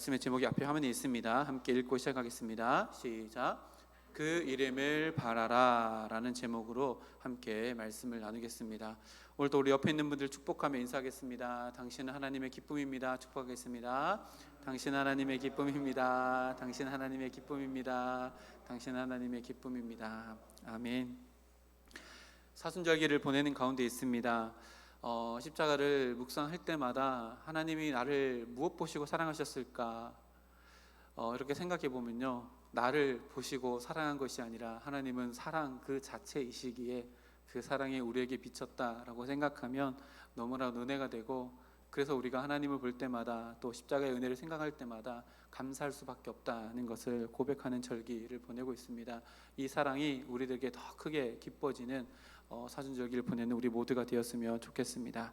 말씀의 제목이 앞에 화면에 있습니다. 함께 읽고 시작하겠습니다. 시작. 그 이름을 바라라 라는 제목으로 함께 말씀을 나누겠습니다. 오늘도 우리 옆에 있는 분들 축복하며 인사하겠습니다. 당신은 하나님의 기쁨입니다. 축복하겠습니다. 당신은 하나님의 기쁨입니다. 당신은 하나님의 기쁨입니다. 당신은 하나님의 기쁨입니다. 아멘. 사순절기를 보내는 가운데 있습니다. 십자가를 묵상할 때마다 하나님이 나를 무엇 보시고 사랑하셨을까, 이렇게 생각해 보면요, 나를 보시고 사랑한 것이 아니라 하나님은 사랑 그 자체이시기에 그 사랑이 우리에게 비쳤다라고 생각하면 너무나 은혜가 되고, 그래서 우리가 하나님을 볼 때마다 또 십자가의 은혜를 생각할 때마다 감사할 수밖에 없다는 것을 고백하는 절기를 보내고 있습니다. 이 사랑이 우리들에게 더 크게 기뻐지는 사순절기를 보내는 우리 모두가 되었으면 좋겠습니다.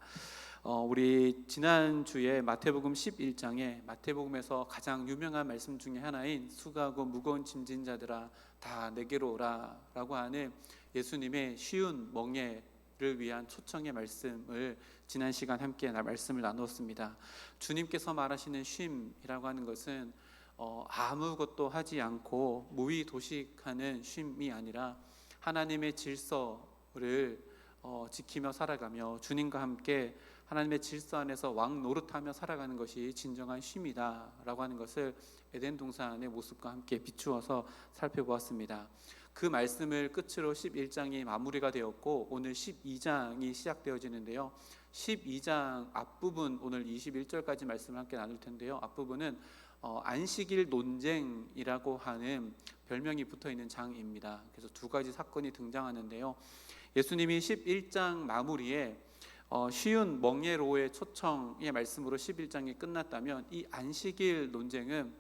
우리 지난주에 마태복음 11장에 마태복음에서 가장 유명한 말씀 중에 하나인 수고하고 무거운 짐진 자들아 다 내게로 오라 라고 하는 예수님의 쉬운 멍에를 위한 초청의 말씀을 지난 시간 함께 말씀을 나누었습니다. 주님께서 말하시는 쉼이라고 하는 것은 아무것도 하지 않고 무의도식하는 쉼이 아니라 하나님의 질서를 지키며 살아가며 주님과 함께 하나님의 질서 안에서 왕 노릇하며 살아가는 것이 진정한 쉼이다 라고 하는 것을 에덴 동산의 모습과 함께 비추어서 살펴보았습니다. 그 말씀을 끝으로 11장이 마무리가 되었고 오늘 12장이 시작되어지는데요, 12장 앞부분, 오늘 21절까지 말씀을 함께 나눌 텐데요, 앞부분은 안식일 논쟁이라고 하는 별명이 붙어있는 장입니다. 그래서 두 가지 사건이 등장하는데요, 예수님이 11장 마무리에 쉬운 멍에로의 초청의 말씀으로 11장이 끝났다면, 이 안식일 논쟁은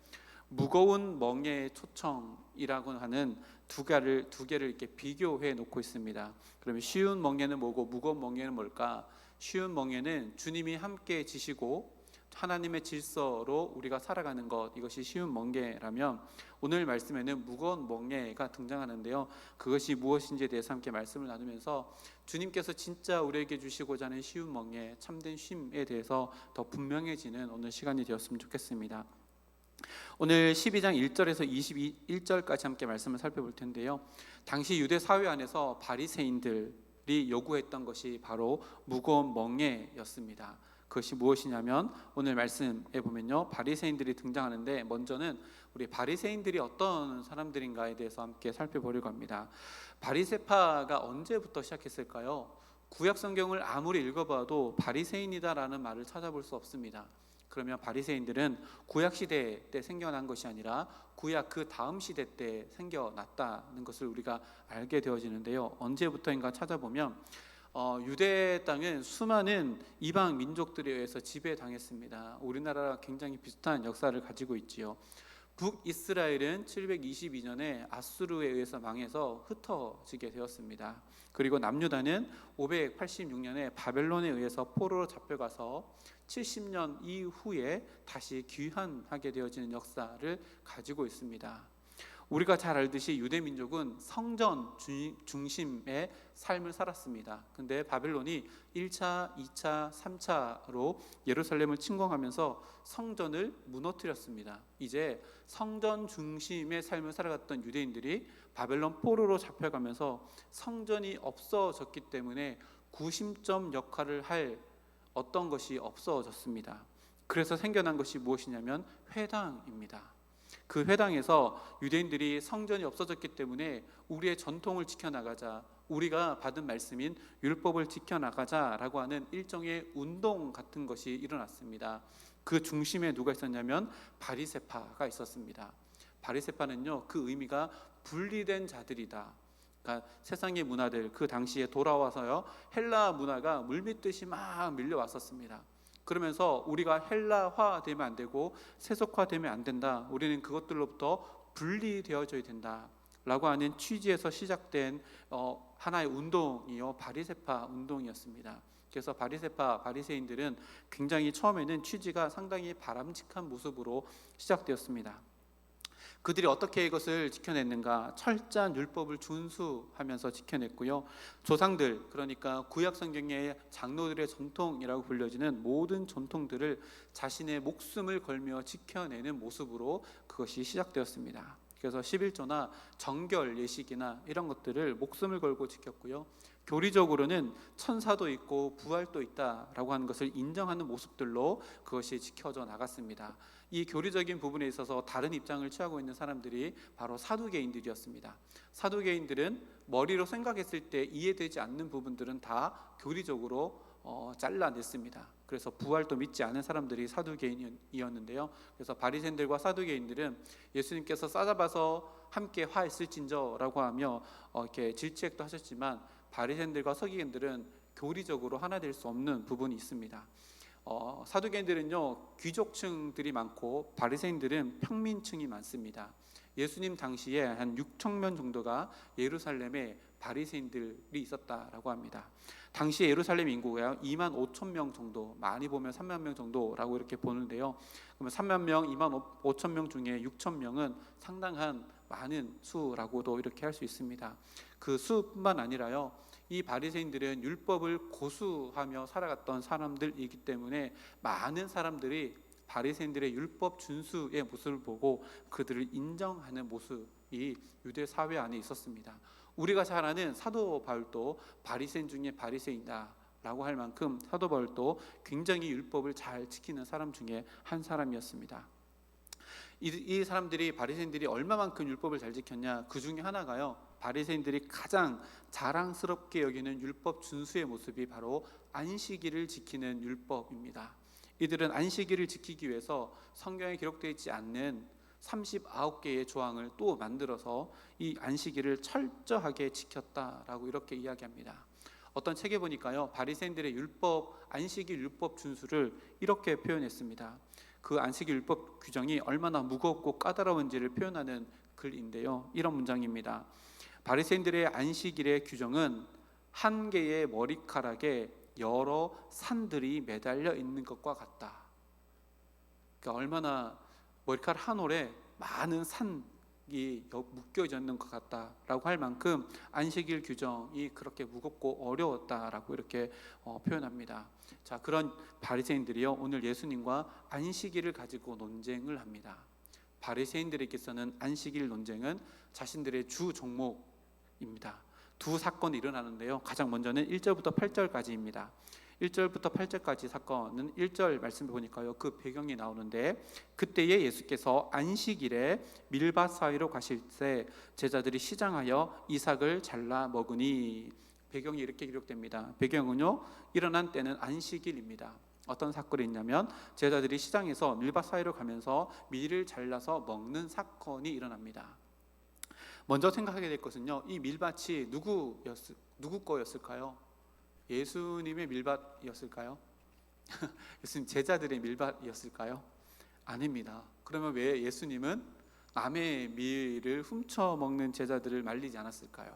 무거운 멍에의 초청이라고 하는 두 개를 이렇게 비교해 놓고 있습니다. 그러면 쉬운 멍에는 뭐고 무거운 멍에는 뭘까? 쉬운 멍에는 주님이 함께 지시고 하나님의 질서로 우리가 살아가는 것, 이것이 쉬운 멍에라면 오늘 말씀에는 무거운 멍에가 등장하는데요, 그것이 무엇인지에 대해서 함께 말씀을 나누면서 주님께서 진짜 우리에게 주시고자 하는 쉬운 멍에, 참된 쉼에 대해서 더 분명해지는 오늘 시간이 되었으면 좋겠습니다. 오늘 12장 1절에서 21절까지 함께 말씀을 살펴볼 텐데요, 당시 유대 사회 안에서 바리새인들이 요구했던 것이 바로 무거운 멍에였습니다. 그것이 무엇이냐면 오늘 말씀에 보면요, 바리새인들이 등장하는데 먼저는 우리 바리새인들이 어떤 사람들인가에 대해서 함께 살펴보려고 합니다. 바리새파가 언제부터 시작했을까요? 구약 성경을 아무리 읽어봐도 바리새인이다라는 말을 찾아볼 수 없습니다. 그러면 바리새인들은 구약 시대 때 생겨난 것이 아니라 구약 그 다음 시대 때 생겨났다는 것을 우리가 알게 되어지는데요, 언제부터인가 찾아보면 유대 땅은 수많은 이방 민족들에 의해서 지배당했습니다. 우리나라랑 굉장히 비슷한 역사를 가지고 있지요. 북이스라엘은 722년에 아수르에 의해서 망해서 흩어지게 되었습니다. 그리고 남유다는 586년에 바벨론에 의해서 포로로 잡혀가서 70년 이후에 다시 귀환하게 되어지는 역사를 가지고 있습니다. 우리가 잘 알듯이 유대 민족은 성전 중심의 삶을 살았습니다. 근데 바벨론이 1차, 2차, 3차로 예루살렘을 침공하면서 성전을 무너뜨렸습니다. 이제 성전 중심의 삶을 살아갔던 유대인들이 바벨론 포로로 잡혀가면서 성전이 없어졌기 때문에 구심점 역할을 할 어떤 것이 없어졌습니다. 그래서 생겨난 것이 무엇이냐면 회당입니다. 그 회당에서 유대인들이 성전이 없어졌기 때문에 우리의 전통을 지켜나가자, 우리가 받은 말씀인 율법을 지켜나가자라고 하는 일종의 운동 같은 것이 일어났습니다. 그 중심에 누가 있었냐면 바리새파가 있었습니다. 바리새파는요, 그 의미가 분리된 자들이다. 그러니까 세상의 문화들, 그 당시에 돌아와서요, 헬라 문화가 물밀듯이 막 밀려왔었습니다. 그러면서 우리가 헬라화 되면 안 되고 세속화 되면 안 된다, 우리는 그것들로부터 분리되어져야 된다 라고 하는 취지에서 시작된 하나의 운동이요, 바리새파 운동이었습니다. 그래서 바리새인들은 굉장히 처음에는 취지가 상당히 바람직한 모습으로 시작되었습니다. 그들이 어떻게 이것을 지켜냈는가? 철저한 율법을 준수하면서 지켜냈고요. 조상들, 그러니까 구약 성경의 장로들의 전통이라고 불려지는 모든 전통들을 자신의 목숨을 걸며 지켜내는 모습으로 그것이 시작되었습니다. 그래서 11조나 정결 예식이나 이런 것들을 목숨을 걸고 지켰고요. 교리적으로는 천사도 있고 부활도 있다라고 하는 것을 인정하는 모습들로 그것이 지켜져 나갔습니다. 이 교리적인 부분에 있어서 다른 입장을 취하고 있는 사람들이 바로 사두개인들이었습니다. 사두개인들은 머리로 생각했을 때 이해되지 않는 부분들은 다 교리적으로 잘라냈습니다. 그래서 부활도 믿지 않은 사람들이 사두개인이었는데요. 그래서 바리새인들과 사두개인들은 예수님께서 싸잡아서 함께 화했을진저라고 하며 이렇게 질책도 하셨지만 바리새인들과 서기관들은 교리적으로 하나 될 수 없는 부분이 있습니다. 사두개인들은요 귀족층들이 많고 바리새인들은 평민층이 많습니다. 예수님 당시에 한 6천 명 정도가 예루살렘에 바리새인들이 있었다라고 합니다. 당시 예루살렘 인구가 2만 5천 명 정도, 많이 보면 3만 명 정도라고 이렇게 보는데요. 그러면 3만 명, 2만 5천 명 중에 6천 명은 상당한 많은 수라고도 이렇게 할 수 있습니다. 그 수뿐만 아니라요, 이 바리새인들은 율법을 고수하며 살아갔던 사람들이기 때문에 많은 사람들이 바리새인들의 율법 준수의 모습을 보고 그들을 인정하는 모습이 유대 사회 안에 있었습니다. 우리가 잘 아는 사도 바울도 바리새인 중에 바리새인이다 라고 할 만큼 사도 바울도 굉장히 율법을 잘 지키는 사람 중에 한 사람이었습니다. 이 사람들이, 바리새인들이 얼마만큼 율법을 잘 지켰냐, 그 중에 하나가요, 바리새인들이 가장 자랑스럽게 여기는 율법 준수의 모습이 바로 안식일을 지키는 율법입니다. 이들은 안식일을 지키기 위해서 성경에 기록되어 있지 않는 39개의 조항을 또 만들어서 이 안식일을 철저하게 지켰다라고 이렇게 이야기합니다. 어떤 책에 보니까요, 바리새인들의 율법, 안식일 율법 준수를 이렇게 표현했습니다. 그 안식일 율법 규정이 얼마나 무겁고 까다로운지를 표현하는 글인데요, 이런 문장입니다. 바리새인들의 안식일의 규정은 한 개의 머리카락에 여러 산들이 매달려 있는 것과 같다. 그러니까 얼마나 머리카락 한 올에 많은 산이 묶여져 있는 것 같다라고 할 만큼 안식일 규정이 그렇게 무겁고 어려웠다라고 이렇게 표현합니다. 자, 그런 바리새인들이요, 오늘 예수님과 안식일을 가지고 논쟁을 합니다. 바리새인들에게서는 안식일 논쟁은 자신들의 주 종목입니다. 두 사건이 일어나는데요, 가장 먼저는 1절부터 8절까지입니다. 1절부터 8절까지 사건은 1절 말씀을 보니까요, 그 배경이 나오는데, 그때에 예수께서 안식일에 밀밭 사이로 가실 때 제자들이 시장하여 이삭을 잘라 먹으니, 배경이 이렇게 기록됩니다. 배경은요, 일어난 때는 안식일입니다. 어떤 사건이 있냐면 제자들이 시장에서 밀밭 사이로 가면서 밀을 잘라서 먹는 사건이 일어납니다. 먼저 생각하게 될 것은요, 이 밀밭이 누구 거였을까요? 예수님의 밀밭이었을까요? 예수님 제자들의 밀밭이었을까요? 아닙니다. 그러면 왜 예수님은 남의 밀을 훔쳐 먹는 제자들을 말리지 않았을까요?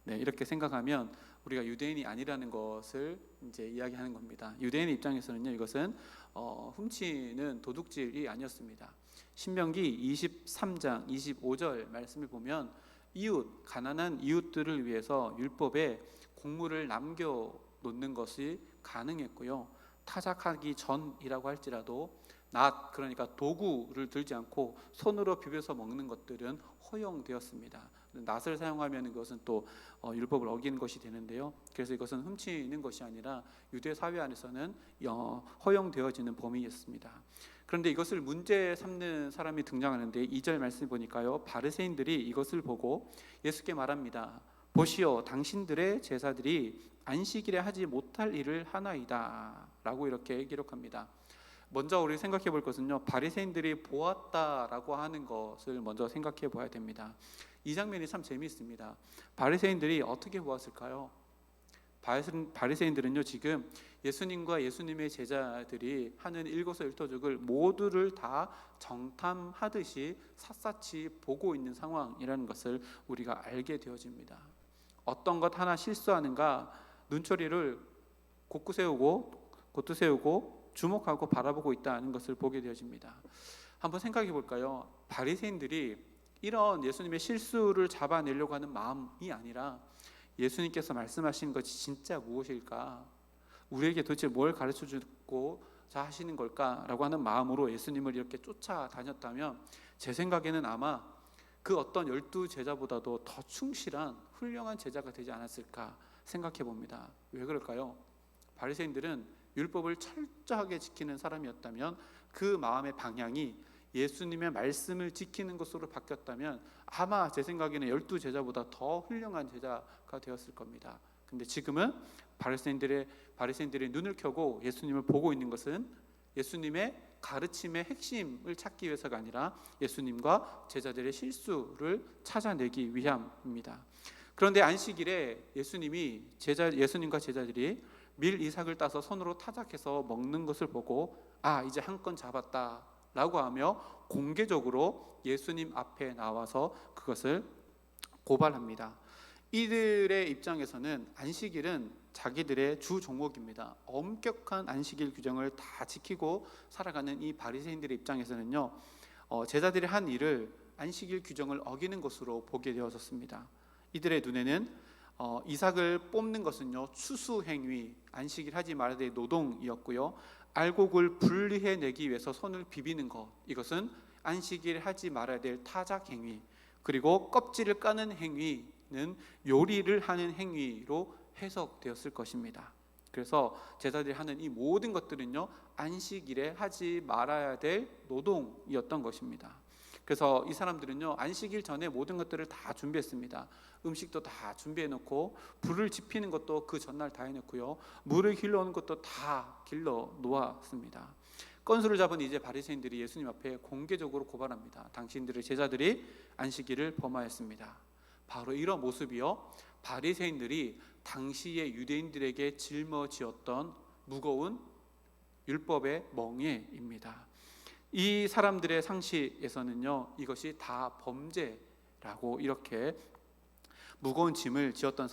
네, 이렇게 생각하면 우리가 유대인이 아니라는 것을 이제 이야기하는 겁니다. 유대인의 입장에서는요, 이것은 훔치는 도둑질이 아니었습니다. 신명기 23장 25절 말씀을 보면 이웃, 가난한 이웃들을 위해서 율법에 곡물을 남겨 놓는 것이 가능했고요, 타작하기 전이라고 할지라도 낫, 그러니까 도구를 들지 않고 손으로 비벼서 먹는 것들은 허용되었습니다. 낫을 사용하면 그것은 또 율법을 어기는 것이 되는데요, 그래서 이것은 훔치는 것이 아니라 유대 사회 안에서는 허용되어지는 범위였습니다. 그런데 이것을 문제 삼는 사람이 등장하는데 2절 말씀 보니까요, 바리새인들이 이것을 보고 예수께 말합니다. 보시오, 당신들의 제사들이 안식일에 하지 못할 일을 하나이다 라고 이렇게 기록합니다. 먼저 우리 생각해 볼 것은요, 바리새인들이 보았다라고 하는 것을 먼저 생각해 봐야 됩니다. 이 장면이 참 재미있습니다. 바리새인들이 어떻게 보았을까요? 바리새인들은요, 지금 예수님과 예수님의 제자들이 하는 일거수일투족을 모두를 다 정탐하듯이 샅샅이 보고 있는 상황이라는 것을 우리가 알게 되어집니다. 어떤 것 하나 실수하는가 눈초리를 곧고 세우고 주목하고 바라보고 있다는 것을 보게 되어집니다. 한번 생각해 볼까요? 바리새인들이 이런 예수님의 실수를 잡아내려고 하는 마음이 아니라 예수님께서 말씀하신 것이 진짜 무엇일까? 우리에게 도대체 뭘 가르쳐 주고자 하시는 걸까라고 하는 마음으로 예수님을 이렇게 쫓아다녔다면 제 생각에는 아마 그 어떤 12제자보다도 더 충실한 훌륭한 제자가 되지 않았을까 생각해 봅니다. 왜 그럴까요? 바리새인들은 율법을 철저하게 지키는 사람이었다면 그 마음의 방향이 예수님의 말씀을 지키는 것으로 바뀌었다면 아마 제 생각에는 12제자보다 더 훌륭한 제자가 되었을 겁니다. 근데 지금은 바리새인들의 눈을 켜고 예수님을 보고 있는 것은 예수님의 가르침의 핵심을 찾기 위해서가 아니라 예수님과 제자들의 실수를 찾아내기 위함입니다. 그런데 안식일에 예수님과 제자들이 밀 이삭을 따서 손으로 타작해서 먹는 것을 보고 이제 한 건 잡았다 라고 하며 공개적으로 예수님 앞에 나와서 그것을 고발합니다. 이들의 입장에서는 안식일은 자기들의 주 종목입니다. 엄격한 안식일 규정을 다 지키고 살아가는 이 바리새인들의 입장에서는요, 제자들이 한 일을 안식일 규정을 어기는 것으로 보게 되어졌습니다. 이들의 눈에는 이삭을 뽑는 것은요, 추수 행위, 안식일 하지 말아야 될 노동이었고요, 알곡을 분리해내기 위해서 손을 비비는 것, 이것은 안식일 하지 말아야 될 타작 행위, 그리고 껍질을 까는 행위는 요리를 하는 행위로 해석되었을 것입니다. 그래서 제자들이 하는 이 모든 것들은요, 안식일에 하지 말아야 될 노동이었던 것입니다. 그래서 이 사람들은요, 안식일 전에 모든 것들을 다 준비했습니다. 음식도 다 준비해 놓고, 불을 지피는 것도 그 전날 다 해놓고요, 물을 길러오는 것도 다 길러 놓았습니다. 건수를 잡은 이제 바리새인들이 예수님 앞에 공개적으로 고발합니다. 당신들의 제자들이 안식일을 범하였습니다. 바로 이런 모습이요, 바리새인들이 당시의 유대인들에게 짊어지었던 무거운 율법의 멍에입니다. 이 사람들의 상식에서는요, 이것이 다 범죄라고 이렇게 무거운 짐을 지었던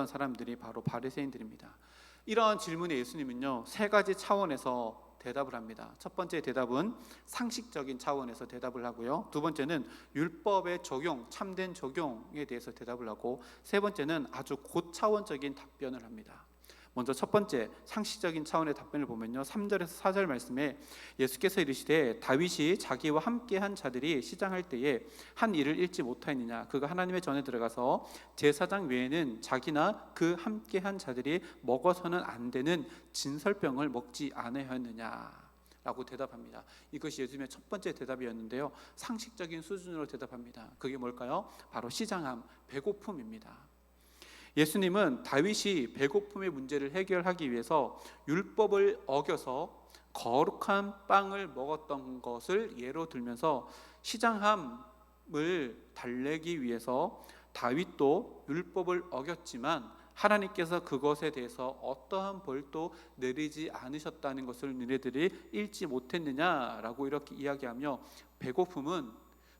사람들이 바로 바리새인들입니다. 이러한 질문에 예수님은요, 세 가지 차원에서 대답을 합니다. 첫 번째 대답은 상식적인 차원에서 대답을 하고요, 두 번째는 율법의 적용, 참된 적용에 대해서 대답을 하고, 세 번째는 아주 고차원적인 답변을 합니다. 먼저 첫 번째 상식적인 차원의 답변을 보면요, 3절에서 4절 말씀에 예수께서 이르시되 다윗이 자기와 함께한 자들이 시장할 때에 한 일을 잃지 못하였느냐, 그가 하나님의 전에 들어가서 제사장 외에는 자기나 그 함께한 자들이 먹어서는 안 되는 진설병을 먹지 아니하였느냐 라고 대답합니다. 이것이 예수님의 첫 번째 대답이었는데요, 상식적인 수준으로 대답합니다. 그게 뭘까요? 바로 시장함, 배고픔입니다. 예수님은 다윗이 배고픔의 문제를 해결하기 위해서 율법을 어겨서 거룩한 빵을 먹었던 것을 예로 들면서 시장함을 달래기 위해서 다윗도 율법을 어겼지만 하나님께서 그것에 대해서 어떠한 벌도 내리지 않으셨다는 것을 너희들이 읽지 못했느냐라고 이렇게 이야기하며, 배고픔은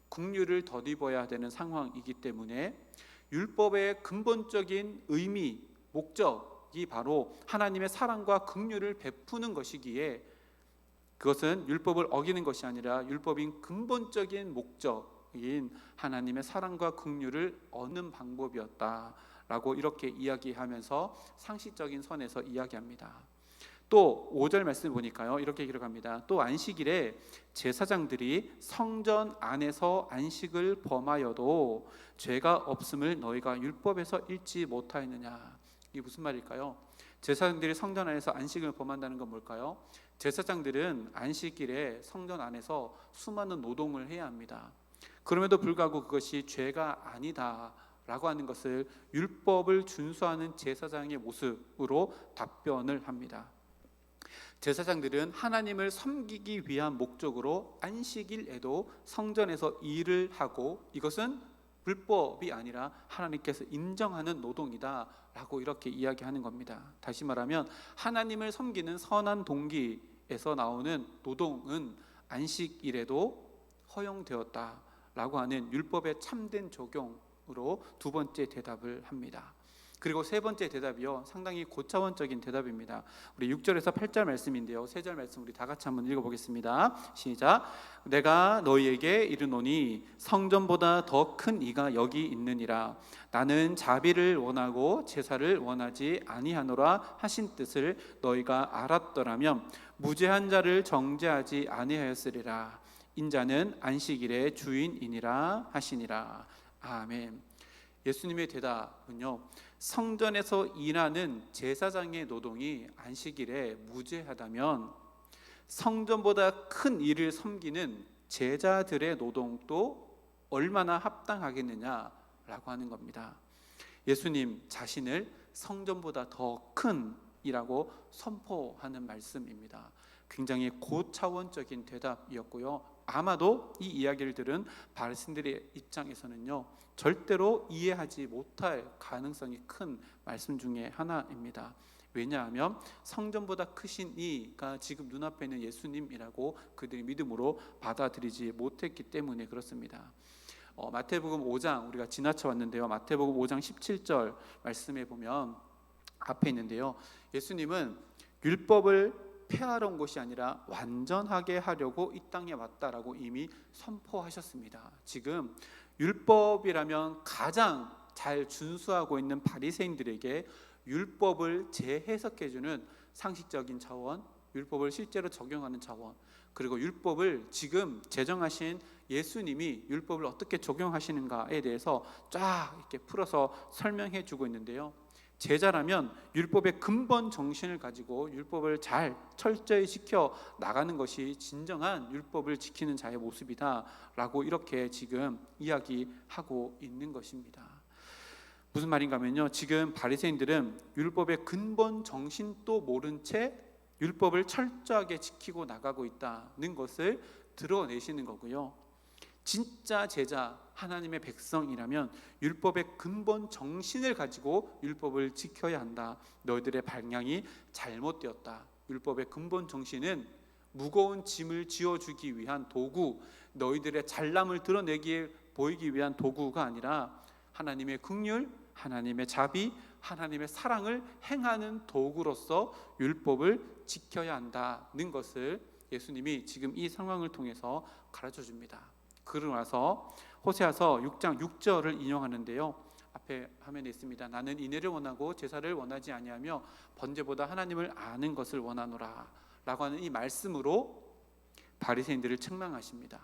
긍휼을 덧입어야 되는 상황이기 때문에 율법의 근본적인 의미, 목적이 바로 하나님의 사랑과 긍휼을 베푸는 것이기에 그것은 율법을 어기는 것이 아니라 율법인 근본적인 목적인 하나님의 사랑과 긍휼을 얻는 방법이었다라고 이렇게 이야기하면서 상식적인 선에서 이야기합니다. 또 5절 말씀 보니까요, 이렇게 기록합니다. 또 안식일에 제사장들이 성전 안에서 안식을 범하여도 죄가 없음을 너희가 율법에서 읽지 못하였느냐. 이게 무슨 말일까요? 제사장들이 성전 안에서 안식을 범한다는 건 뭘까요? 제사장들은 안식일에 성전 안에서 수많은 노동을 해야 합니다. 그럼에도 불구하고 그것이 죄가 아니다 라고 하는 것을 율법을 준수하는 제사장의 모습으로 답변을 합니다. 제사장들은 하나님을 섬기기 위한 목적으로 안식일에도 성전에서 일을 하고, 이것은 불법이 아니라 하나님께서 인정하는 노동이다 라고 이렇게 이야기하는 겁니다. 다시 말하면 하나님을 섬기는 선한 동기에서 나오는 노동은 안식일에도 허용되었다 라고 하는 율법의 참된 적용으로 두 번째 대답을 합니다. 그리고 세 번째 대답이요, 상당히 고차원적인 대답입니다. 우리 6절에서 8절 말씀인데요, 세 절 말씀 우리 다 같이 한번 읽어보겠습니다. 시작. 내가 너희에게 이르노니 성전보다 더 큰 이가 여기 있느니라. 나는 자비를 원하고 제사를 원하지 아니하노라 하신 뜻을 너희가 알았더라면 무죄한 자를 정죄하지 아니하였으리라. 인자는 안식일의 주인이니라 하시니라. 아멘. 예수님의 대답은요, 성전에서 일하는 제사장의 노동이 안식일에 무죄하다면 성전보다 큰 일을 섬기는 제자들의 노동도 얼마나 합당하겠느냐라고 하는 겁니다. 예수님 자신을 성전보다 더 큰 이라고 선포하는 말씀입니다. 굉장히 고차원적인 대답이었고요, 아마도 이 이야기를 들은 바리새인들의 입장에서는요, 절대로 이해하지 못할 가능성이 큰 말씀 중에 하나입니다. 왜냐하면 성전보다 크신 이가 지금 눈앞에 있는 예수님이라고 그들이 믿음으로 받아들이지 못했기 때문에 그렇습니다. 마태복음 5장 우리가 지나쳐 왔는데요, 마태복음 5장 17절 말씀에 보면 앞에 있는데요, 예수님은 율법을 폐하러 온 것이 아니라 완전하게 하려고 이 땅에 왔다라고 이미 선포하셨습니다. 지금 율법이라면 가장 잘 준수하고 있는 바리새인들에게 율법을 재해석해주는 상식적인 차원, 율법을 실제로 적용하는 차원, 그리고 율법을 지금 제정하신 예수님이 율법을 어떻게 적용하시는가에 대해서 쫙 이렇게 풀어서 설명해 주고 있는데요, 제자라면 율법의 근본 정신을 가지고 율법을 잘 철저히 지켜 나가는 것이 진정한 율법을 지키는 자의 모습이다라고 이렇게 지금 이야기하고 있는 것입니다. 무슨 말인가 하면요, 지금 바리새인들은 율법의 근본 정신도 모른 채 율법을 철저하게 지키고 나가고 있다는 것을 드러내시는 거고요, 진짜 제자 하나님의 백성이라면 율법의 근본 정신을 가지고 율법을 지켜야 한다. 너희들의 방향이 잘못되었다. 율법의 근본 정신은 무거운 짐을 지어주기 위한 도구, 너희들의 잘남을 드러내기에 보이기 위한 도구가 아니라 하나님의 긍휼, 하나님의 자비, 하나님의 사랑을 행하는 도구로서 율법을 지켜야 한다는 것을 예수님이 지금 이 상황을 통해서 가르쳐 줍니다. 그러고 나서 호세아서 6장 6절을 인용하는데요, 앞에 화면에 있습니다. 나는 인애를 원하고 제사를 원하지 아니하며 번제보다 하나님을 아는 것을 원하노라 라고 하는 이 말씀으로 바리새인들을 책망하십니다.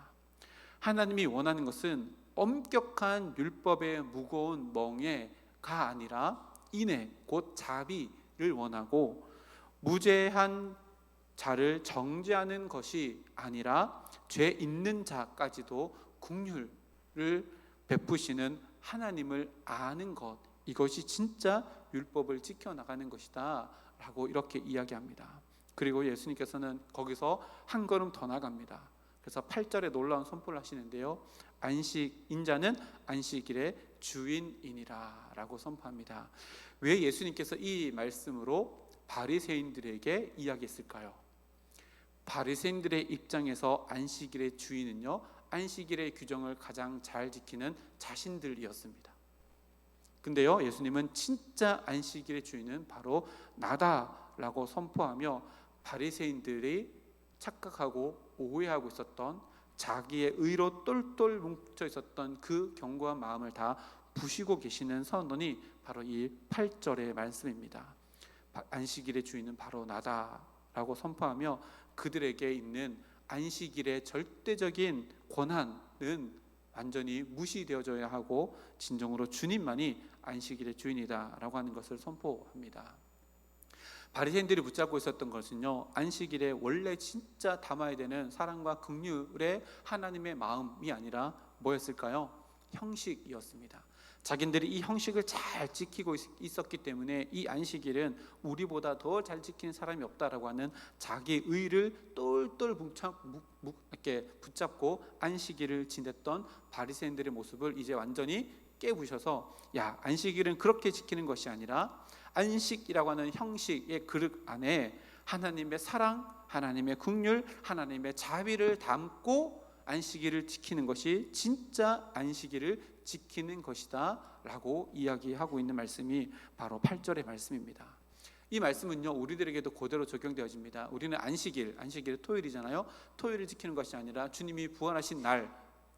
하나님이 원하는 것은 엄격한 율법의 무거운 멍에가 아니라 인애, 곧 자비를 원하고, 무죄한 자를 정죄하는 것이 아니라 죄 있는 자까지도 긍휼을 베푸시는 하나님을 아는 것, 이것이 진짜 율법을 지켜나가는 것이다 라고 이렇게 이야기합니다. 그리고 예수님께서는 거기서 한 걸음 더 나갑니다. 그래서 8절에 놀라운 선포를 하시는데요, 인자는 안식일의 주인이니라 라고 선포합니다. 왜 예수님께서 이 말씀으로 바리새인들에게 이야기했을까요? 바리새인들의 입장에서 안식일의 주인은요, 안식일의 규정을 가장 잘 지키는 자신들이었습니다. 근데요, 예수님은 진짜 안식일의 주인은 바로 나다라고 선포하며 바리새인들이 착각하고 오해하고 있었던, 자기의 의로 똘똘 뭉쳐 있었던 그 견고한 마음을 다 부시고 계시는 선언이 바로 이 8절의 말씀입니다. 안식일의 주인은 바로 나다라고 선포하며 그들에게 있는 안식일의 절대적인 권한은 완전히 무시되어져야 하고 진정으로 주님만이 안식일의 주인이다라고 하는 것을 선포합니다. 바리새인들이 붙잡고 있었던 것은요, 안식일에 원래 진짜 담아야 되는 사랑과 긍휼의 하나님의 마음이 아니라 뭐였을까요? 형식이었습니다. 자기들이 이 형식을 잘 지키고 있었기 때문에 이 안식일은 우리보다 더 잘 지키는 사람이 없다라고 하는 자기 의를 똘똘 이렇게 붙잡고 안식일을 지냈던 바리새인들의 모습을 이제 완전히 깨부셔서, 야, 안식일은 그렇게 지키는 것이 아니라 안식이라고 하는 형식의 그릇 안에 하나님의 사랑, 하나님의 긍휼, 하나님의 자비를 담고 안식일을 지키는 것이 진짜 안식일을 지키는 것이다 라고 이야기하고 있는 말씀이 바로 8절의 말씀입니다. 이 말씀은요, 우리들에게도 그대로 적용되어집니다. 우리는 안식일 토요일이잖아요. 토요일을 지키는 것이 아니라 주님이 부활하신 날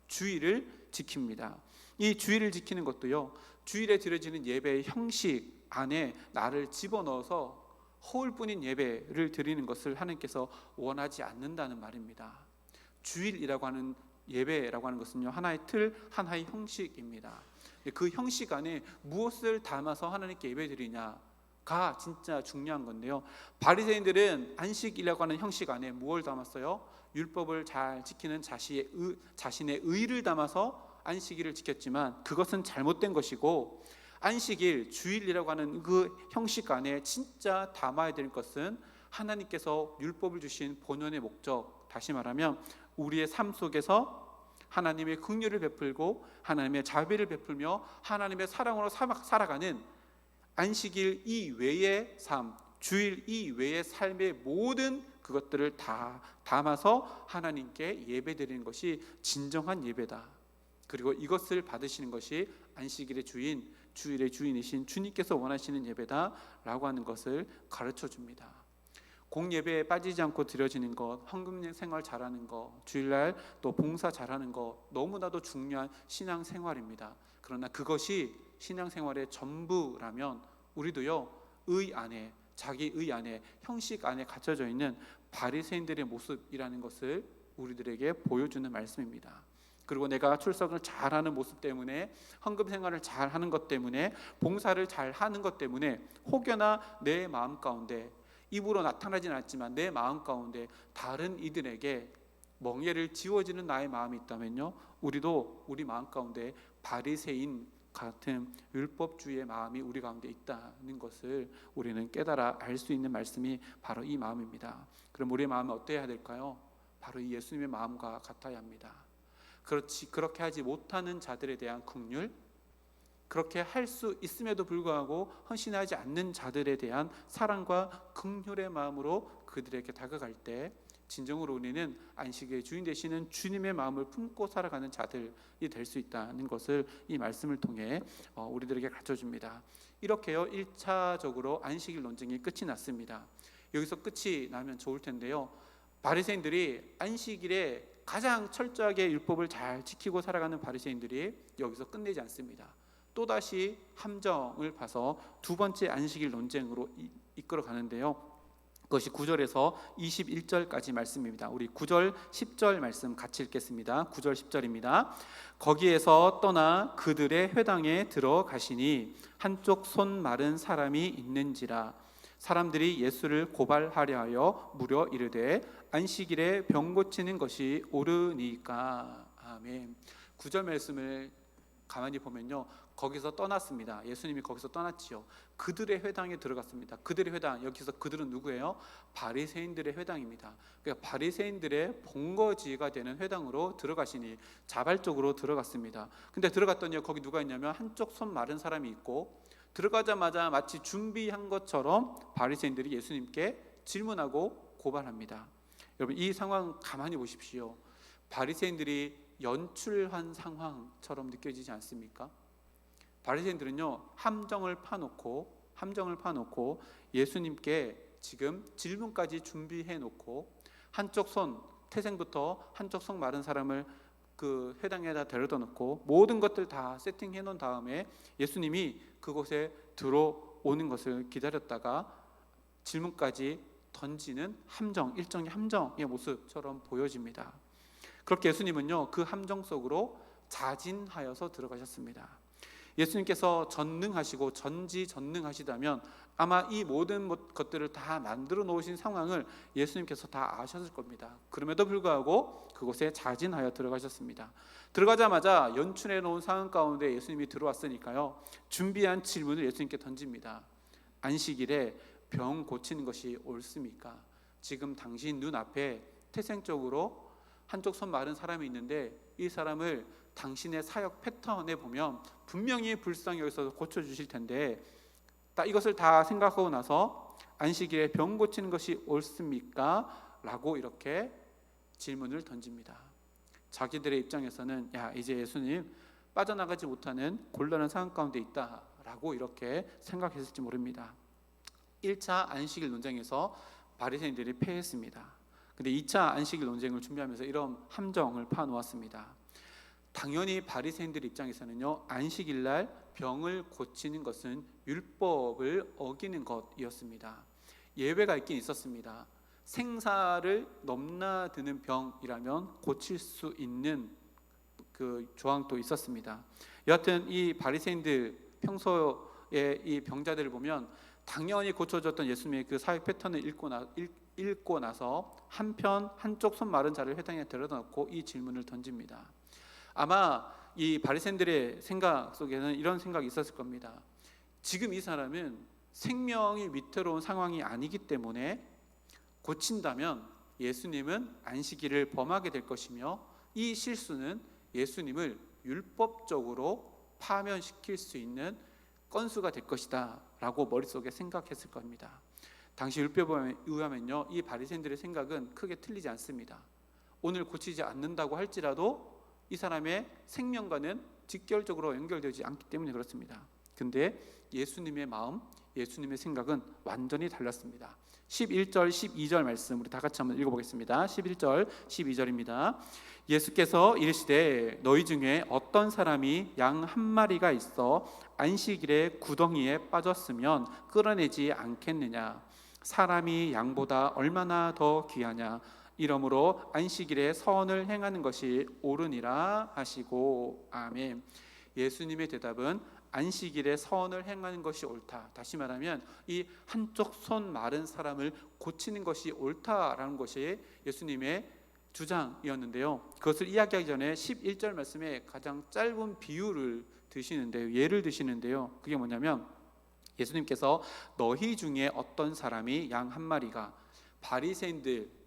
주일을 지킵니다. 이 주일을 지키는 것도요, 주일에 드려지는 예배의 형식 안에 나를 집어넣어서 허울뿐인 예배를 드리는 것을 하나님께서 원하지 않는다는 말입니다. 주일이라고 하는 예배라고 하는 것은요, 하나의 틀, 하나의 형식입니다. 그 형식 안에 무엇을 담아서 하나님께 예배드리냐가 진짜 중요한 건데요, 바리새인들은 안식이라고 하는 형식 안에 무엇을 담았어요? 율법을 잘 지키는 자신의 의를 담아서 안식일을 지켰지만 그것은 잘못된 것이고, 안식일, 주일이라고 하는 그 형식 안에 진짜 담아야 될 것은 하나님께서 율법을 주신 본연의 목적, 다시 말하면 우리의 삶 속에서 하나님의 긍휼을 베풀고 하나님의 자비를 베풀며 하나님의 사랑으로 살아가는 안식일 이외의 삶, 주일 이외의 삶의 모든 그것들을 다 담아서 하나님께 예배드리는 것이 진정한 예배다. 그리고 이것을 받으시는 것이 안식일의 주인, 주일의 주인이신 주님께서 원하시는 예배다라고 하는 것을 가르쳐 줍니다. 공예배에 빠지지 않고 드려지는 것, 헌금 생활 잘하는 것, 주일날 또 봉사 잘하는 것, 너무나도 중요한 신앙생활입니다. 그러나 그것이 신앙생활의 전부라면 우리도요, 의 안에, 자기 의 안에, 형식 안에 갇혀져 있는 바리새인들의 모습이라는 것을 우리들에게 보여주는 말씀입니다. 그리고 내가 출석을 잘하는 모습 때문에, 헌금 생활을 잘하는 것 때문에, 봉사를 잘하는 것 때문에 혹여나 내 마음 가운데, 입으로 나타나지는 않지만 내 마음 가운데 다른 이들에게 멍에를 지워지는 나의 마음이 있다면요, 우리도 우리 마음 가운데 바리새인 같은 율법주의의 마음이 우리 가운데 있다는 것을 우리는 깨달아 알 수 있는 말씀이 바로 이 마음입니다. 그럼 우리의 마음은 어때야 될까요? 바로 이 예수님의 마음과 같아야 합니다. 그렇게 하지 못하는 자들에 대한 긍휼, 그렇게 할 수 있음에도 불구하고 헌신하지 않는 자들에 대한 사랑과 긍휼의 마음으로 그들에게 다가갈 때 진정으로 우리는 안식의 주인 되시는 주님의 마음을 품고 살아가는 자들이 될 수 있다는 것을 이 말씀을 통해 우리들에게 가르쳐줍니다. 이렇게요, 1차적으로 안식일 논쟁이 끝이 났습니다. 여기서 끝이 나면 좋을 텐데요, 바리새인들이 안식일에 가장 철저하게 율법을 잘 지키고 살아가는 바리새인들이 여기서 끝내지 않습니다. 또다시 함정을 봐서 두 번째 안식일 논쟁으로 이끌어 가는데요, 그것이 9절에서 21절까지 말씀입니다. 우리 9절 10절 말씀 같이 읽겠습니다. 9절 10절입니다. 거기에서 떠나 그들의 회당에 들어가시니 한쪽 손 마른 사람이 있는지라. 사람들이 예수를 고발하려 하여 물어 이르되 안식일에 병 고치는 것이 옳으니까. 아멘. 9절 말씀을 가만히 보면요, 거기서 떠났습니다. 예수님이 거기서 떠났지요. 그들의 회당에 들어갔습니다. 그들의 회당, 여기서 그들은 누구예요? 바리새인들의 회당입니다. 그러니까 바리새인들의 본거지가 되는 회당으로 들어가시니 자발적으로 들어갔습니다. 근데 들어갔더니 거기 누가 있냐면 한쪽 손 마른 사람이 있고, 들어가자마자 마치 준비한 것처럼 바리새인들이 예수님께 질문하고 고발합니다. 여러분, 이 상황 가만히 보십시오. 바리새인들이 연출한 상황처럼 느껴지지 않습니까? 바리새인들은요, 함정을 파놓고 예수님께 지금 질문까지 준비해 놓고 한쪽 손, 태생부터 한쪽 손 마른 사람을 그 회당에다 데려다 놓고 모든 것들 다 세팅해 놓은 다음에 예수님이 그곳에 들어오는 것을 기다렸다가 질문까지 던지는 함정, 일종의 함정의 모습처럼 보여집니다. 그렇게 예수님은요, 그 함정 속으로 자진하여서 들어가셨습니다. 예수님께서 전능하시고 전지전능하시다면 아마 이 모든 것들을 다 만들어 놓으신 상황을 예수님께서 다 아셨을 겁니다. 그럼에도 불구하고 그곳에 자진하여 들어가셨습니다. 들어가자마자 연출해 놓은 상황 가운데 예수님이 들어왔으니까요, 준비한 질문을 예수님께 던집니다. 안식일에 병 고치는 것이 옳습니까? 지금 당신 눈앞에 태생적으로 한쪽 손 마른 사람이 있는데 이 사람을 당신의 사역 패턴에 보면 분명히 불쌍히 여기서 고쳐주실 텐데 이것을 다 생각하고 나서 안식일에 병 고치는 것이 옳습니까? 라고 이렇게 질문을 던집니다. 자기들의 입장에서는 야, 이제 예수님 빠져나가지 못하는 곤란한 상황 가운데 있다라고 이렇게 생각했을지 모릅니다. 1차 안식일 논쟁에서 바리새인들이 패했습니다. 근데 2차 안식일 논쟁을 준비하면서 이런 함정을 파놓았습니다. 당연히 바리새인들 입장에서는요, 안식일 날 병을 고치는 것은 율법을 어기는 것이었습니다. 예외가 있긴 있었습니다. 생사를 넘나드는 병이라면 고칠 수 있는 그 조항도 있었습니다. 여하튼 이 바리새인들 평소에 이 병자들을 보면 당연히 고쳐졌던 예수님의 그 사역 패턴을 읽고 나서 한쪽 손 마른 자를 회당에 데려다 놓고 이 질문을 던집니다. 아마 이 바리새인들의 생각 속에는 이런 생각이 있었을 겁니다. 지금 이 사람은 생명이 위태로운 상황이 아니기 때문에 고친다면 예수님은 안식일을 범하게 될 것이며 이 실수는 예수님을 율법적으로 파면시킬 수 있는 건수가 될 것이다 라고 머릿속에 생각했을 겁니다. 당시 율법에 의하면요, 이 바리새인들의 생각은 크게 틀리지 않습니다. 오늘 고치지 않는다고 할지라도 이 사람의 생명과는 직결적으로 연결되지 않기 때문에 그렇습니다. 근데 예수님의 마음, 예수님의 생각은 완전히 달랐습니다. 11절 12절 말씀 우리 다 같이 한번 읽어보겠습니다. 11절 12절입니다. 예수께서 이르시되 너희 중에 어떤 사람이 양 한 마리가 있어 안식일에 구덩이에 빠졌으면 끌어내지 않겠느냐. 사람이 양보다 얼마나 더 귀하냐. 이러므로 안식일에 선을 행하는 것이 옳으니라 하시고. 아멘. 예수님의 대답은 안식일에 선을 행하는 것이 옳다. 다시 말하면 이 한쪽 손 마른 사람을 고치는 것이 옳다라는 것이 예수님의 주장이었는데요. 그것을 이야기하기 전에 11절 말씀에 가장 짧은 비유를 드시는데요. 예를 드시는데요. 그게 뭐냐면 예수님께서 너희 중에 어떤 사람이 양 한 마리가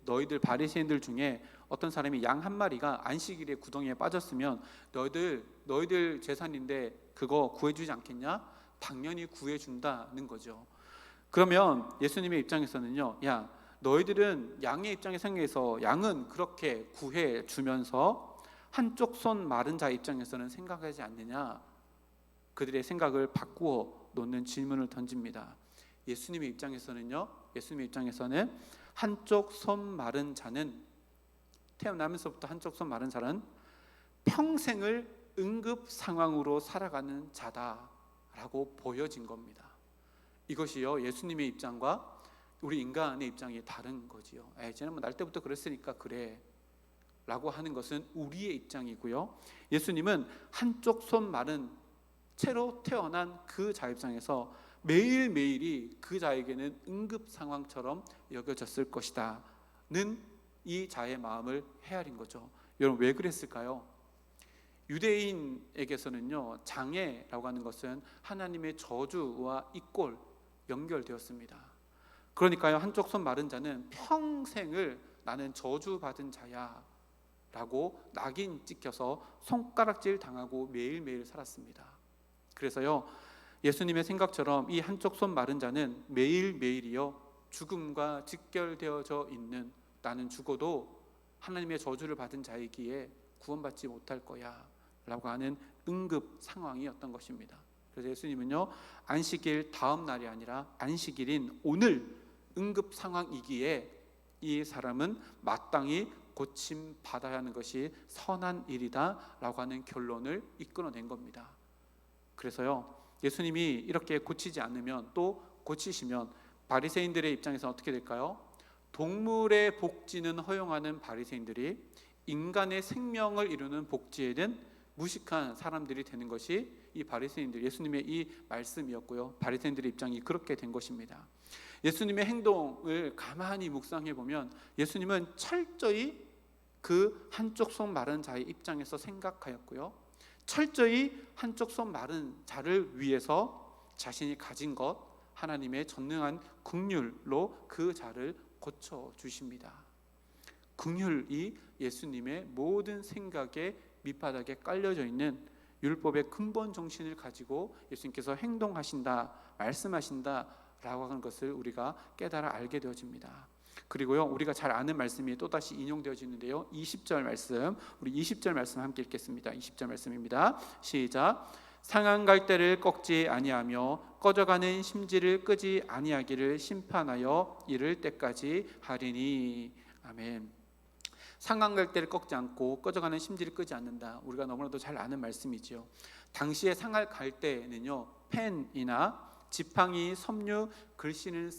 너희들 바리새인들 중에 어떤 사람이 양 한 마리가 안식일에 구덩이에 빠졌으면 너희들 재산인데 그거 구해주지 않겠냐? 당연히 구해준다는 거죠. 그러면 예수님의 입장에서는요, 야 너희들은 양의 입장에 생각해서 양은 그렇게 구해주면서 한쪽 손 마른 자 입장에서는 생각하지 않느냐? 그들의 생각을 바꾸어 놓는 질문을 던집니다. 예수님의 입장에서는 한쪽 손 마른 자는, 태어나면서부터 한쪽 손 마른 자는 평생을 응급 상황으로 살아가는 자다라고 보여진 겁니다. 이것이요, 예수님의 입장과 우리 인간의 입장이 다른 거지요. 쟤는 뭐 날 때부터 그랬으니까 그래 라고 하는 것은 우리의 입장이고요, 예수님은 한쪽 손 마른 채로 태어난 그 자 입장에서 매일매일이 그 자에게는 응급 상황처럼 여겨졌을 것이다 는 이 자의 마음을 헤아린 거죠. 여러분 왜 그랬을까요? 유대인에게서는요, 장애라고 하는 것은 하나님의 저주와 이꼴 연결되었습니다. 그러니까요, 한쪽 손 마른 자는 평생을 나는 저주받은 자야 라고 낙인 찍혀서 손가락질 당하고 매일매일 살았습니다. 그래서요, 예수님의 생각처럼 이 한쪽 손 마른 자는 매일매일이요 죽음과 직결되어져 있는, 나는 죽어도 하나님의 저주를 받은 자이기에 구원받지 못할 거야 라고 하는 응급 상황이었던 것입니다. 그래서 예수님은요, 안식일 다음 날이 아니라 안식일인 오늘 응급 상황이기에 이 사람은 마땅히 고침 받아야 하는 것이 선한 일이다 라고 하는 결론을 이끌어낸 겁니다. 그래서요, 예수님이 이렇게 고치지 않으면, 또 고치시면 바리새인들의 입장에서 어떻게 될까요? 동물의 복지는 허용하는 바리새인들이 인간의 생명을 이루는 복지에는 무식한 사람들이 되는 것이 이 바리새인들, 예수님의 이 말씀이었고요, 바리새인들의 입장이 그렇게 된 것입니다. 예수님의 행동을 가만히 묵상해 보면 예수님은 철저히 그 한쪽 손 마른 자의 입장에서 생각하였고요, 철저히 한쪽 손 마른 자를 위해서 자신이 가진 것, 하나님의 전능한 긍휼로 그 자를 고쳐주십니다. 긍휼이 예수님의 모든 생각에 밑바닥에 깔려져 있는 율법의 근본 정신을 가지고 예수님께서 행동하신다, 말씀하신다 라고 하는 것을 우리가 깨달아 알게 되어집니다. 그리고요, 우리가 잘 아는 말씀이 또다시 인용되어지는데요, 20절 말씀, 우리 20절 말씀 함께 읽겠습니다. 20절 말씀입니다. 시작. 상한 갈대를 꺾지 아니하며 꺼져가는 심지를 끄지 아니하기를 심판하여 이를 때까지 하리니. 아멘. 상한 갈대를 꺾지 않고 꺼져가는 심지를 끄지 않는다. 우리가 너무나도 잘 아는 말씀이죠. 당시에 상할 갈대는요, 펜이나 지팡이, 섬유, 글씨를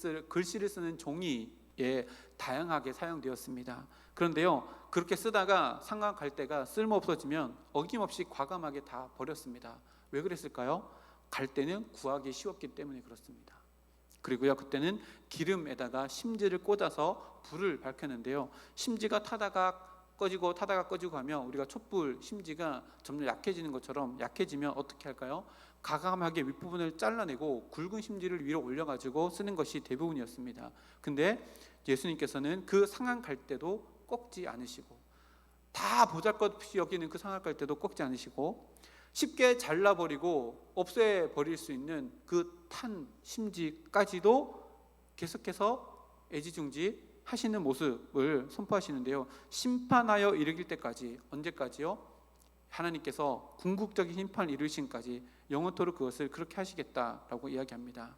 쓰는 종이에 다양하게 사용되었습니다. 그런데요, 그렇게 쓰다가 상한 갈대가 쓸모 없어지면 어김없이 과감하게 다 버렸습니다. 왜 그랬을까요? 갈대는 구하기 쉬웠기 때문에 그렇습니다. 그리고요, 그때는 기름에다가 심지를 꽂아서 불을 밝혔는데요, 심지가 타다가 꺼지고 타다가 꺼지고 하면 우리가 촛불 심지가 점점 약해지는 것처럼 약해지면 어떻게 할까요? 과감하게 윗부분을 잘라내고 굵은 심지를 위로 올려가지고 쓰는 것이 대부분이었습니다. 근데 예수님께서는 그 상한 갈대도 꺾지 않으시고, 다 보잘것없이 여기는 그 상한 갈대도 꺾지 않으시고, 쉽게 잘라버리고 없애버릴 수 있는 그 탄 심지까지도 계속해서 애지중지 하시는 모습을 선포하시는데요, 심판하여 이르길 때까지, 언제까지요? 하나님께서 궁극적인 심판을 이루신까지 영원토록 그것을 그렇게 하시겠다라고 이야기합니다.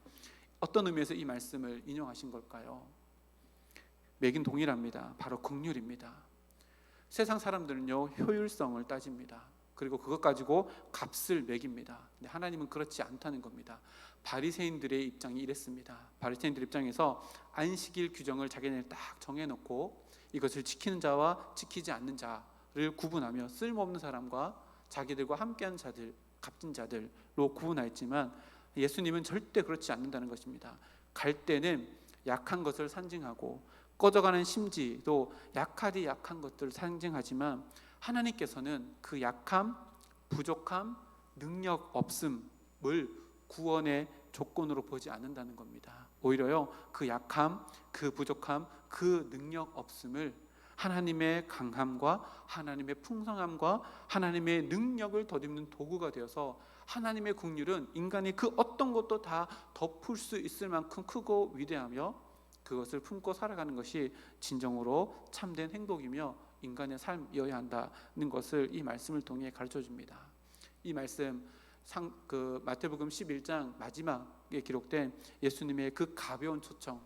어떤 의미에서 이 말씀을 인용하신 걸까요? 맥은 동일합니다. 바로 긍휼입니다. 세상 사람들은요, 효율성을 따집니다. 그리고 그것 가지고 값을 매깁니다. 근데 하나님은 그렇지 않다는 겁니다. 바리새인들의 입장이 이랬습니다. 바리새인들 입장에서 안식일 규정을 자기네들 딱 정해놓고 이것을 지키는 자와 지키지 않는 자를 구분하며 쓸모없는 사람과 자기들과 함께하는 자들, 값진 자들로 구분하였지만, 예수님은 절대 그렇지 않는다는 것입니다. 갈대는 약한 것을 상징하고 꺼져가는 심지도 약하디 약한 것들을 상징하지만, 하나님께서는 그 약함, 부족함, 능력 없음을 구원의 조건으로 보지 않는다는 겁니다. 오히려요, 그 약함, 그 부족함, 그 능력 없음을 하나님의 강함과 하나님의 풍성함과 하나님의 능력을 덧입는 도구가 되어서, 하나님의 긍휼은 인간이 그 어떤 것도 다 덮을 수 있을 만큼 크고 위대하며 그것을 품고 살아가는 것이 진정으로 참된 행복이며 인간의 삶이어야 한다는 것을 이 말씀을 통해 가르쳐 줍니다. 이 말씀 마태복음 11장 마지막에 기록된 예수님의 그 가벼운 초청,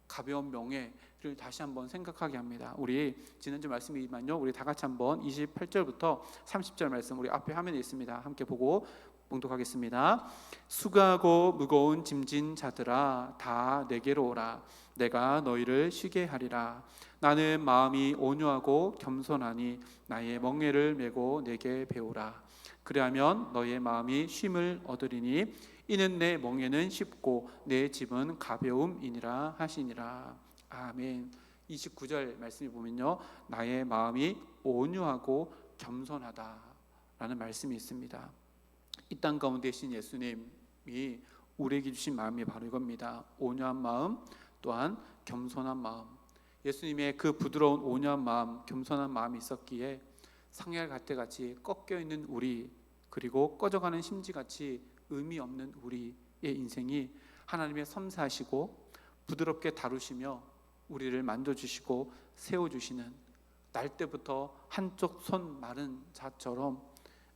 가벼운 명예를 다시 한번 생각하게 합니다. 우리 지난주 말씀이지만요, 우리 다 같이 한번 28절부터 30절 말씀 우리 앞에 화면에 있습니다. 함께 보고 봉독하겠습니다. 수고하고 무거운 짐진 자들아, 다 내게로 오라. 내가 너희를 쉬게 하리라. 나는 마음이 온유하고 겸손하니 나의 멍에를 메고 내게 배우라. 그리하면 너의 마음이 쉼을 얻으리니 이는 내 멍에는 쉽고 내 짐은 가벼움이니라 하시니라. 아멘. 29절 말씀을 보면요, 나의 마음이 온유하고 겸손하다라는 말씀이 있습니다. 이 땅 가운데 계신 예수님이 우리에게 주신 마음이 바로 이겁니다. 온유한 마음, 또한 겸손한 마음. 예수님의 그 부드러운 온유한 마음, 겸손한 마음이 있었기에 상할 갈대같이 꺾여있는 우리, 그리고 꺼져가는 심지같이 의미 없는 우리의 인생이 하나님의 섬세하시고 부드럽게 다루시며 우리를 만져주시고 세워주시는, 날 때부터 한쪽 손 마른 자처럼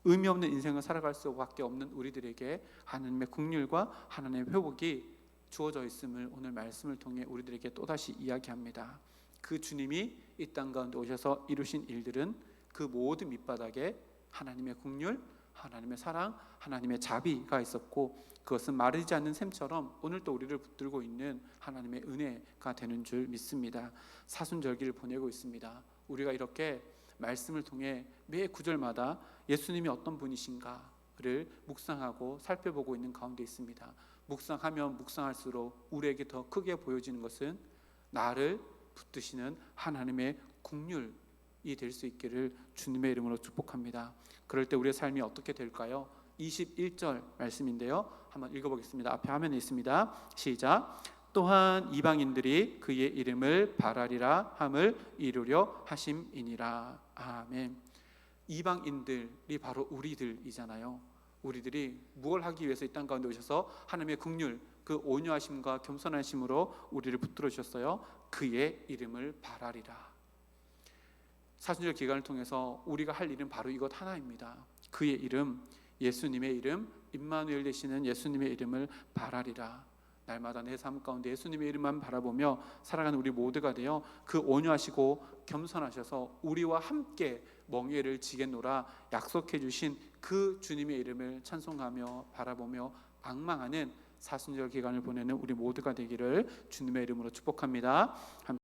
의미 없는 인생을 살아갈 수밖에 없는 우리들에게 하나님의 긍휼과 하나님의 회복이 주어져 있음을 오늘 말씀을 통해 우리들에게 또다시 이야기합니다. 그 주님이 이 땅 가운데 오셔서 이루신 일들은 그 모든 밑바닥에 하나님의 긍휼, 하나님의 사랑, 하나님의 자비가 있었고, 그것은 마르지 않는 샘처럼 오늘도 우리를 붙들고 있는 하나님의 은혜가 되는 줄 믿습니다. 사순절기를 보내고 있습니다. 우리가 이렇게 말씀을 통해 매 구절마다 예수님이 어떤 분이신가를 묵상하고 살펴보고 있는 가운데 있습니다. 묵상하면 묵상할수록 우리에게 더 크게 보여지는 것은 나를 붙드시는 하나님의 긍휼이 될 수 있기를 주님의 이름으로 축복합니다. 그럴 때 우리의 삶이 어떻게 될까요? 21절 말씀인데요, 한번 읽어보겠습니다. 앞에 화면에 있습니다. 시작. 또한 이방인들이 그의 이름을 바라리라 함을 이루려 하심이니라. 아멘. 이방인들이 바로 우리들이잖아요. 우리들이 무엇을 하기 위해서 이 땅 가운데 오셔서 하나님의 긍휼, 그 온유하심과 겸손하심으로 우리를 붙들어 주셨어요. 그의 이름을 바라리라. 사순절 기간을 통해서 우리가 할 일은 바로 이것 하나입니다. 그의 이름, 예수님의 이름, 임마누엘 되시는 예수님의 이름을 바라리라. 날마다 내 삶 가운데 예수님의 이름만 바라보며 살아가는 우리 모두가 되어 그 온유하시고 겸손하셔서 우리와 함께 멍에를 지겠노라 약속해 주신 그 주님의 이름을 찬송하며 바라보며 앙망하는 사순절 기간을 보내는 우리 모두가 되기를 주님의 이름으로 축복합니다.